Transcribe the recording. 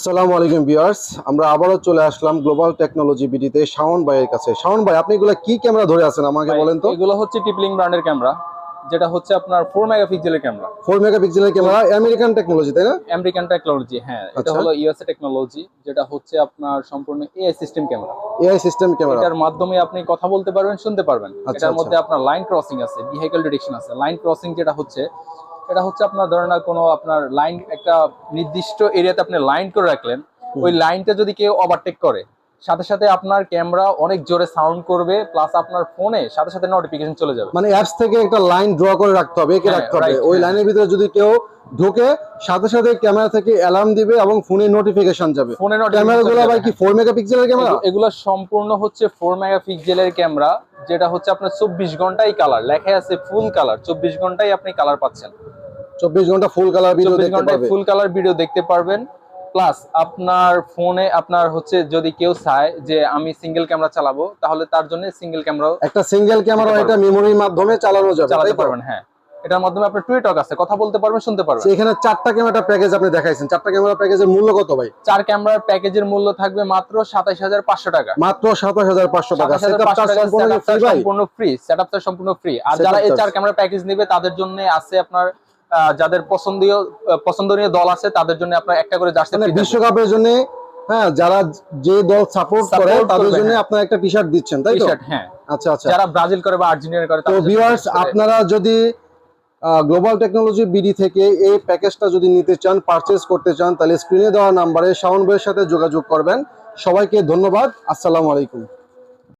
আসসালামু আলাইকুম ভিউয়ার্স, আমরা আবারও চলে আসলাম গ্লোবাল টেকনোলজি বিডিতে শাওন ভাইয়ের কাছে। শাওন ভাই, আপনি এগুলা কি ক্যামেরা ধরে আছেন আমাকে বলেন তো? এগুলো হচ্ছে টিপলিং ব্র্যান্ডের ক্যামেরা, যেটা হচ্ছে আপনার 4 মেগাপিক্সেলের ক্যামেরা। 4 মেগাপিক্সেলের ক্যামেরা, আমেরিকান টেকনোলজি, তাই না? আমেরিকান টেকনোলজি, হ্যাঁ। এটা আচ্ছা। হলো ইউএসএ টেকনোলজি, যেটা হচ্ছে আপনার সম্পূর্ণ AI system camera. AI system camera. এটার মাধ্যমে আপনি কথা বলতে পারবেন, শুনতে পারবেন। আচ্ছা, এটার আচ্ছা। মধ্যে আপনার লাইন ক্রসিং আছে, ভেহিকল ডিটেকশন আছে। লাইন ক্রসিং যেটা হচ্ছে, এটা হচ্ছে আপনার ধরেন না কোনো আপনার লাইন, একটা নির্দিষ্ট এরিয়াতে আপনি লাইন করে রাখলেন, ওই লাইনটা যদি কেউ ওভারটেক করে, সাথে সাথে আপনার ক্যামেরা অনেক জোরে সাউন্ড করবে, প্লাস আপনার ফোনে সাথে সাথে নোটিফিকেশন চলে যাবে। মানে অ্যাপস থেকে একটা লাইন ড্র করে রাখতে হবে, এঁকে হ্যাঁ, রাখতে হবে। right, ওই হ্যাঁ। লাইনের ভিতরে যদি কেউ ঢোকে, সাথে সাথে ক্যামেরা থেকে অ্যালার্ম দিবে এবং ফোনে নোটিফিকেশন যাবে। ফোনে ক্যামেরাগুলো ভাই কি 4 মেগাপিক্সেলের ক্যামেরা? এগুলো সম্পূর্ণ হচ্ছে 4 মেগাপিক্সেলের ক্যামেরা, যেটা হচ্ছে আপনার 24 ঘন্টাই কালার লেখা আছে, ফুল কালার। 24 ঘন্টাই আপনি কালার পাচ্ছেন। 24 ঘন্টা ফুল কালার ভিডিও 24 দেখতে ঘন্টায় পারবে। ফুল কালার ভিডিও দেখতে পারবেন। প্লাস আপনার ফোনে আপনার হচ্ছে যদি কেউ চায় যে আমি সিঙ্গেল ক্যামেরা চালাবো, তাহলে তার জন্য সিঙ্গেল ক্যামেরাও একটা সিঙ্গেল ক্যামেরা, এটা মেমোরির মাধ্যমে চালানো যাবে, চালাতে তাই তো? পারবেন। হ্যাঁ, এটার মাধ্যমে আপনার টুইটক আছে, কথা বলতে পারবেন, শুনতে পারবেন। এখানে 4টা ক্যামেরা প্যাকেজ আপনি দেখাইছেন। 4টা ক্যামেরা প্যাকেজের মূল্য কত ভাই? 4 ক্যামেরার প্যাকেজের মূল্য থাকবে মাত্র 27500 টাকা। মাত্র 27500 টাকা। 27500 টাকা, সম্পূর্ণ ফ্রি, সেটআপটা সম্পূর্ণ ফ্রি। আর যারা এই 4 ক্যামেরা প্যাকেজ নেবে, তাদের জন্য আছে আপনার যাদের পছন্দনীয় দল আছে, তাদের জন্য আপনার একটা করে জার্সি ফ্রি থাকবে। বিশ্বকাপের জন্য, হ্যাঁ, যারা যে দল সাপোর্ট করে তাদের জন্য আপনারা একটা টি-শার্ট দিচ্ছেন, তাই তো? টি-শার্ট, হ্যাঁ। আচ্ছা আচ্ছা। যারা ব্রাজিল করে বা আর্জেন্টিনা করে, তো ভিউয়ার্স, আপনারা যদি গ্লোবাল টেকনোলজি বিডি থেকে এই প্যাকেজটা যদি নিতে চান, পারচেজ করতে চান, তাহলে স্ক্রিনে দেওয়া নাম্বারে শাওন ভাইয়ের সাথে যোগাযোগ করবেন। সবাইকে ধন্যবাদ। আসসালামু আলাইকুম।